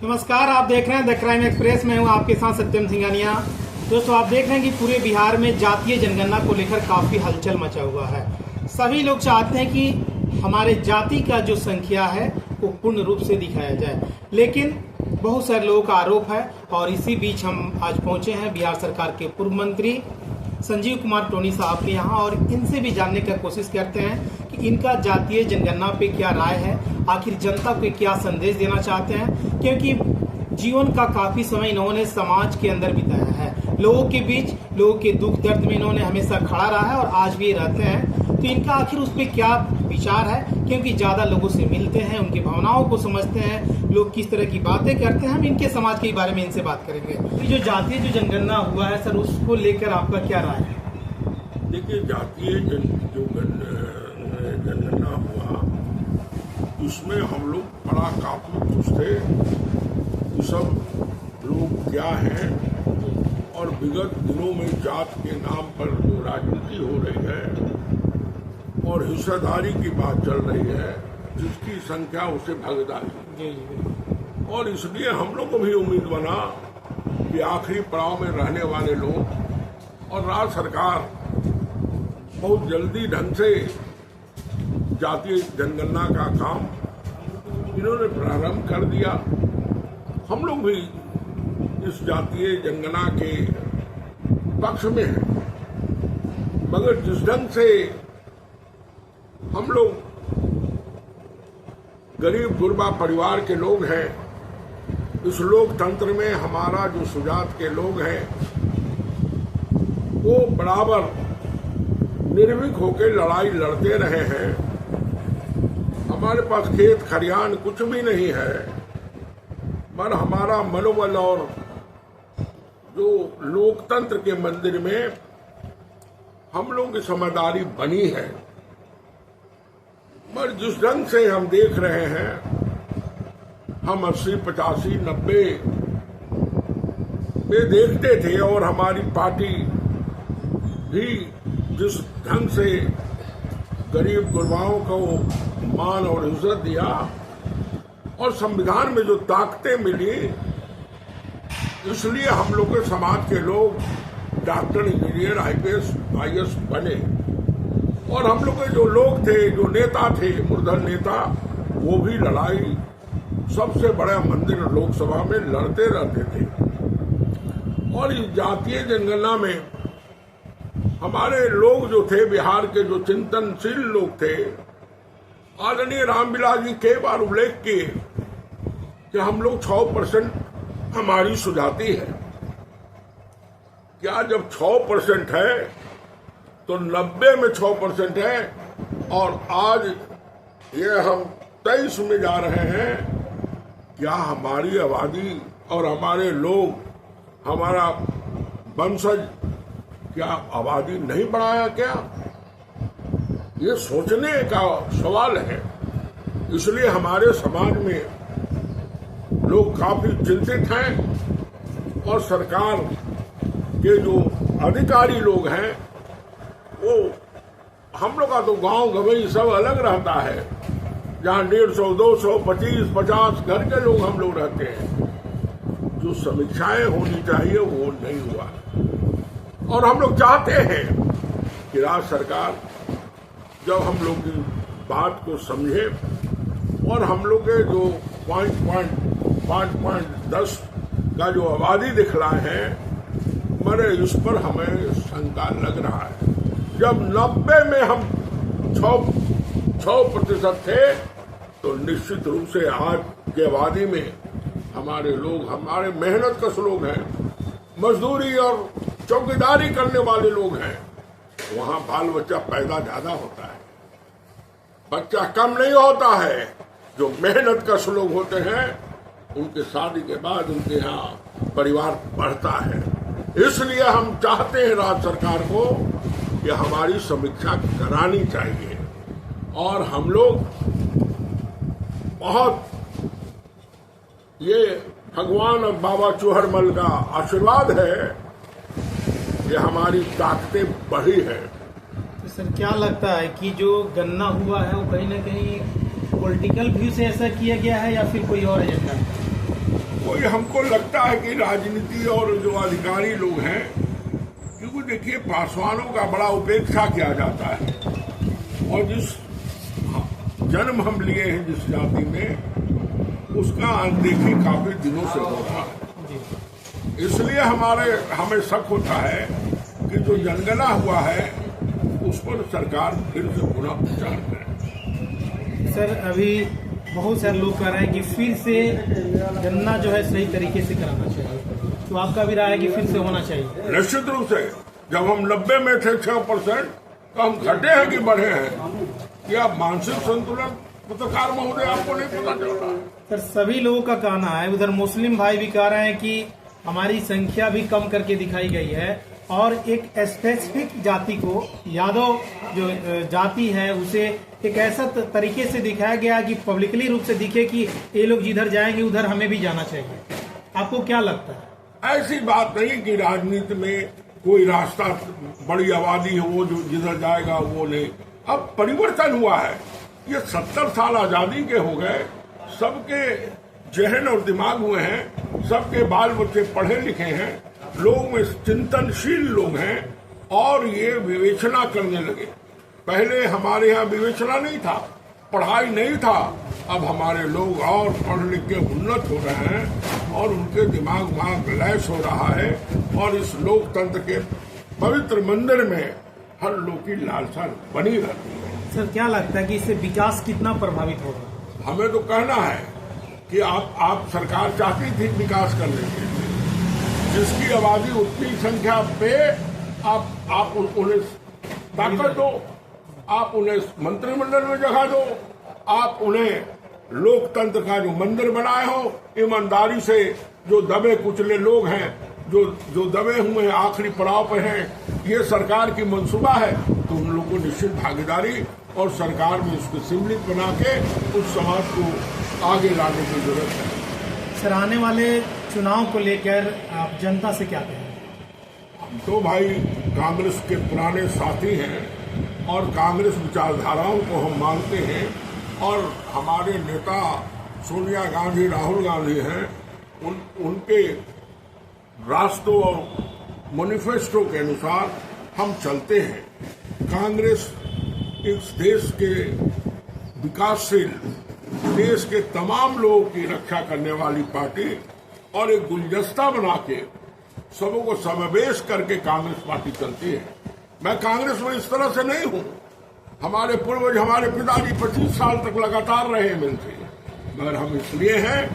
नमस्कार, आप देख रहे हैं द क्राइम एक्सप्रेस। मैं हूं आपके साथ सत्यम सिंघानिया। दोस्तों, आप देख रहे हैं कि पूरे बिहार में जातीय जनगणना को लेकर काफी हलचल मचा हुआ है। सभी लोग चाहते हैं कि हमारे जाति का जो संख्या है वो पूर्ण रूप से दिखाया जाए, लेकिन बहुत सारे लोगों का आरोप है। और इसी बीच हम आज पहुंचे हैं बिहार सरकार के पूर्व मंत्री संजीव कुमार टोनी साहब के यहाँ, और इनसे भी जानने का कोशिश करते हैं कि इनका जातीय जनगणना पे क्या राय है, आखिर जनता को क्या संदेश देना चाहते हैं। क्योंकि जीवन का काफी समय इन्होंने समाज के अंदर बिताया है, लोगों के बीच, लोगों के दुख दर्द में इन्होंने हमेशा खड़ा रहा है और आज भी रहते हैं। तो इनका आखिर उस पर क्या विचार है, क्योंकि ज्यादा लोगों से मिलते हैं, उनकी भावनाओं को समझते हैं, लोग किस तरह की बातें करते हैं। हम इनके समाज के बारे में इनसे बात करेंगे। जो जातीय जो जनगणना हुआ है सर, उसको लेकर आपका क्या राय है? देखिए, जातीय जो जनगणना हुआ उसमें हम लोग बड़ा काफी खुश थे कि सब लोग क्या हैं, और विगत दिनों में जात के नाम पर जो राजनीति हो रही है और हिस्सेदारी की बात चल रही है, जिसकी संख्या उसे भागीदारी, और इसलिए हम लोग को भी उम्मीद बना कि आखिरी पड़ाव में रहने वाले लोग और राज्य सरकार बहुत जल्दी ढंग से जातीय जनगणना का काम इन्होंने प्रारंभ कर दिया। हम लोग भी इस जातीय जनगणना के पक्ष में हैं, मगर जिस ढंग से हम लोग गरीब गुरबा परिवार के लोग हैं, इस लोकतंत्र में हमारा जो सुजात के लोग हैं वो बराबर निर्भीक होकर लड़ाई लड़ते रहे हैं। हमारे पास खेत खलिहान कुछ भी नहीं है, पर हमारा मनोबल और जो लोकतंत्र के मंदिर में हम लोगों की समझदारी बनी है। पर जिस ढंग से हम देख रहे हैं, हम 80, 85, 90 में देखते थे, और हमारी पार्टी भी जिस ढंग से गरीब गुरबाओं को मान और इज्जत दिया और संविधान में जो ताकतें मिली, इसलिए हम लोग के समाज के लोग डॉक्टर, इंजीनियर, IPS, IAS बने। और हम लोग के जो लोग थे, जो नेता थे, मूर्धन नेता, वो भी लड़ाई सबसे बड़ा मंदिर लोकसभा में लड़ते रहते थे। और इस जातीय जनगणना में हमारे लोग जो थे, बिहार के जो चिंतनशील लोग थे, आदरणीय रामविलास जी कई बार उल्लेख किए कि हम लोग 6% हमारी सुजाति है। क्या जब 6% है तो 90 में 6% है, और आज ये हम 23 में जा रहे हैं। क्या हमारी आबादी और हमारे लोग, हमारा वंशज, क्या आबादी नहीं बढ़ाया? क्या ये सोचने का सवाल है। इसलिए हमारे समाज में लोग काफी चिंतित हैं, और सरकार के जो अधिकारी लोग हैं, वो हम लोग का तो गांव गवई सब अलग रहता है, जहां 150, 200, 25, 50 घर के लोग हम लोग रहते हैं। जो समीक्षाएं होनी चाहिए वो नहीं हुआ, और हम लोग चाहते हैं कि राज्य सरकार जब हम लोग की बात को समझे और हम लोग के जो 5.10 का जो आबादी दिखलाए हैं, मरे इस पर हमें शंका लग रहा है। जब 90 में हम 6% थे, तो निश्चित रूप से आज की आबादी में हमारे लोग, हमारे मेहनत कश लोग हैं, मजदूरी और चौकीदारी करने वाले लोग हैं, वहां बाल बच्चा पैदा ज्यादा होता है, बच्चा कम नहीं होता है। जो मेहनत कश लोग होते हैं, उनके शादी के बाद उनके यहाँ परिवार बढ़ता है। इसलिए हम चाहते हैं राज्य सरकार को कि हमारी समीक्षा करानी चाहिए, और हम लोग बहुत ये भगवान और बाबा चूहड़मल का आशीर्वाद है कि हमारी ताकतें बढ़ी है। तो सर, क्या लगता है कि जो गणना हुआ है वो कहीं ना कहीं पॉलिटिकल व्यू से ऐसा किया गया है, या फिर कोई और एजेंडा? कोई हमको लगता है कि राजनीति और जो अधिकारी लोग हैं, क्योंकि देखिए पासवानों का बड़ा उपेक्षा किया जाता है, और जिस जन्म हम लिए हैं जिस जाति में, उसका अनदेखी काफी दिनों से हो रहा है। इसलिए हमें शक होता है कि जो जनगणना हुआ है उस पर सरकार फिर से पुनः विचार करे। सर, अभी बहुत सारे लोग कह रहे हैं कि फिर से गणना जो है सही तरीके से कराना चाहिए, तो आपका भी राय है कि फिर से होना चाहिए? निश्चित रूप से। जब हम 90 में थे 6%, तो हम घटे हैं कि बढ़े हैं? क्या मानसिक संतुलन पत्रकार महोदय आपको नहीं पता चल रहा? सर, सभी लोगों का कहना है, उधर मुस्लिम भाई भी कह रहे हैं कि हमारी संख्या भी कम करके दिखाई गई है, और एक स्पेसिफिक जाति को, यादव जो जाति है, उसे एक ऐसा तरीके से दिखाया गया कि पब्लिकली रूप से दिखे कि ये लोग जिधर जाएंगे उधर हमें भी जाना चाहिए। आपको क्या लगता है? ऐसी बात नहीं कि राजनीति में कोई रास्ता, बड़ी आबादी है वो जो जिधर जाएगा वो नहीं। अब परिवर्तन हुआ है। ये 70 साल आजादी के हो गए, सबके जहन और दिमाग हुए हैं, सबके बाल बच्चे पढ़े लिखे हैं, लोग में चिंतनशील लोग हैं, और ये विवेचना करने लगे। पहले हमारे यहाँ विवेचना नहीं था, पढ़ाई नहीं था। अब हमारे लोग और पढ़ लिख के उन्नत हो रहे हैं, और उनके दिमाग लैस हो रहा है, और इस लोकतंत्र के पवित्र मंदिर में हर लोग की लालसा बनी रहती है। सर, क्या लगता है कि इससे विकास कितना प्रभावित होगा? हमें तो कहना है कि आप सरकार चाहती थी विकास करने के लिए, जिसकी आबादी उतनी संख्या पे आप उन्हें ताकत दो, आप उन्हें मंत्रिमंडल में जगह दो, आप उन्हें लोकतंत्र का जो मंदिर बनाए हो, ईमानदारी से जो दबे कुचले लोग हैं, जो दबे हुए आखिरी पड़ाव पे हैं, ये सरकार की मंसूबा है, तो उन लोगों को निश्चित भागीदारी और सरकार में उसको सम्मिलित बना के उस समाज को आगे लाने की जरूरत है। सर, आने वाले चुनाव को लेकर आप जनता से क्या कहेंगे? हम तो भाई कांग्रेस के पुराने साथी हैं, और कांग्रेस विचारधाराओं को हम मानते हैं, और हमारे नेता सोनिया गांधी, राहुल गांधी हैं, उनके रास्तों और मैनिफेस्टो के अनुसार हम चलते हैं। कांग्रेस इस देश के विकासशील, देश के तमाम लोगों की रक्षा करने वाली पार्टी, और एक गुलदस्ता बना के सबों को समावेश करके कांग्रेस पार्टी चलती है। मैं कांग्रेस में इस तरह से नहीं हूं। हमारे पूर्वज, हमारे पिताजी 25 साल तक लगातार रहे मिलते, मगर हम इसलिए हैं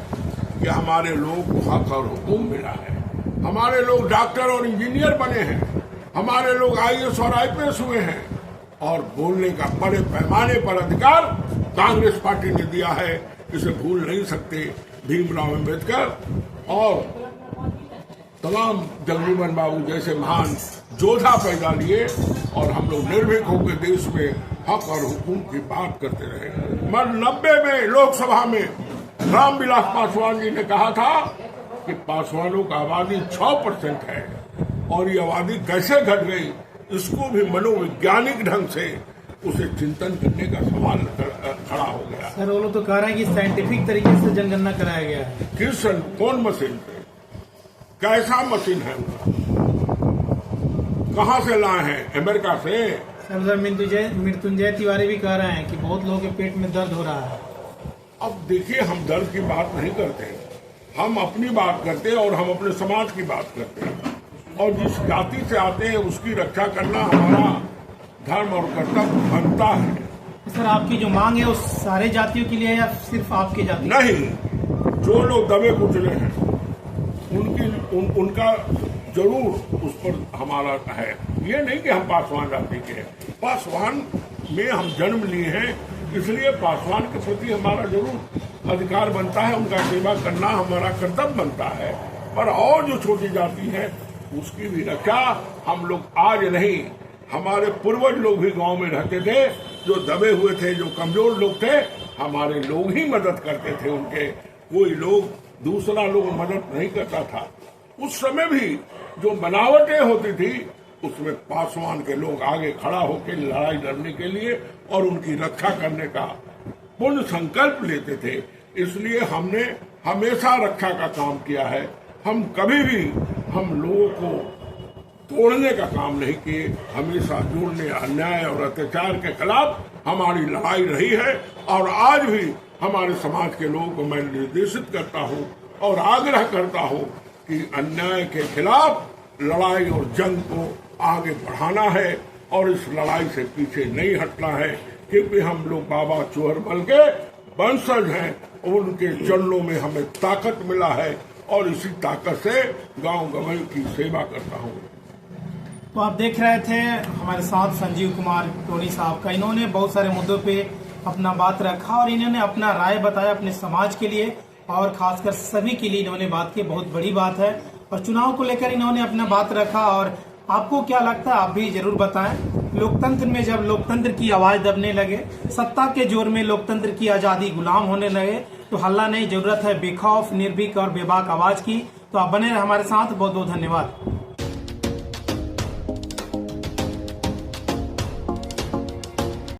कि हमारे लोग को हक और हुकूम मिला है। हमारे लोग डॉक्टर और इंजीनियर बने हैं, हमारे लोग IAS और IPS हुए हैं, और बोलने का बड़े पैमाने पर अधिकार कांग्रेस पार्टी ने दिया है। इसे भूल नहीं सकते। भीमराव अम्बेडकर और तमाम जगजीवन बाबू जैसे महान योद्धा पैदा लिए, और हम लोग निर्भीक होकर देश में हक और हुकूम की बात करते रहे। मैं 90 में लोकसभा में रामविलास पासवान जी ने कहा था कि पासवानों का आबादी 6% है, और ये आबादी कैसे घट गई, इसको भी मनोवैज्ञानिक ढंग से उसे चिंतन करने का सवाल खड़ा हो गया। सर, वो लोग तो कह रहे हैं कि साइंटिफिक तरीके से जनगणना कराया गया है। किस कौन मशीन पे, कैसा मशीन है उनका, कहाँ से लाए हैं? अमेरिका से। सर, उधर मृत्युंजय तिवारी भी कह रहे हैं कि बहुत लोगों के पेट में दर्द हो रहा है। अब देखिए, हम दर्द की बात नहीं करते, हम अपनी बात करते हैं, और हम अपने समाज की बात करते हैं, और जिस जाति से आते हैं उसकी रक्षा करना हमारा धर्म और कर्तव्य बनता है। सर, आपकी जो मांग है वो सारे जातियों के लिए है या सिर्फ आपकी जाति? नहीं, जो लोग दबे कुचले हैं उनका जरूर उस पर हमारा है। ये नहीं कि हम पासवान जाति के हैं, पासवान में हम जन्म लिए हैं, इसलिए पासवान के प्रति हमारा जरूर अधिकार बनता है, उनका सेवा करना हमारा कर्तव्य बनता है। पर और जो छोटी जाति है उसकी भी रक्षा हम लोग आज नहीं, हमारे पूर्वज लोग भी गांव में रहते थे, जो दबे हुए थे, जो कमजोर लोग थे, हमारे लोग ही मदद करते थे उनके। कोई लोग, दूसरा लोग मदद नहीं करता था। उस समय भी जो बनावटें होती थी उसमें पासवान के लोग आगे खड़ा होकर लड़ाई लड़ने के लिए और उनकी रक्षा करने का पूर्ण संकल्प लेते थे। इसलिए हमने हमेशा रक्षा का काम किया है। हम कभी भी हम लोगों को तोड़ने का काम नहीं किए, हमेशा जोड़ने, अन्याय और अत्याचार के खिलाफ हमारी लड़ाई रही है। और आज भी हमारे समाज के लोगों को मैं निर्देशित करता हूं और आग्रह करता हूं कि अन्याय के खिलाफ लड़ाई और जंग को आगे बढ़ाना है और इस लड़ाई से पीछे नहीं हटना है, क्योंकि हम लोग बाबा चोहरमल के वंशज हैं और उनके चरणों में हमें ताकत मिला है और इसी ताकत से गांव गंवई की सेवा करता हूं। तो आप देख रहे थे हमारे साथ संजीव कुमार टोनी साहब का। इन्होंने बहुत सारे मुद्दों पे अपना बात रखा और इन्होंने अपना राय बताया अपने समाज के लिए और खासकर सभी के लिए इन्होंने बात की। बहुत बड़ी बात है और चुनाव को लेकर इन्होंने अपना बात रखा। और आपको क्या लगता है, आप भी जरूर बताएं। लोकतंत्र में जब लोकतंत्र की आवाज दबने लगे, सत्ता के जोर में लोकतंत्र की आजादी गुलाम होने लगे, तो हल्ला नहीं, जरूरत है बेखौफ, निर्भीक और बेबाक आवाज की। तो आप बने रहे हमारे साथ। बहुत बहुत धन्यवाद।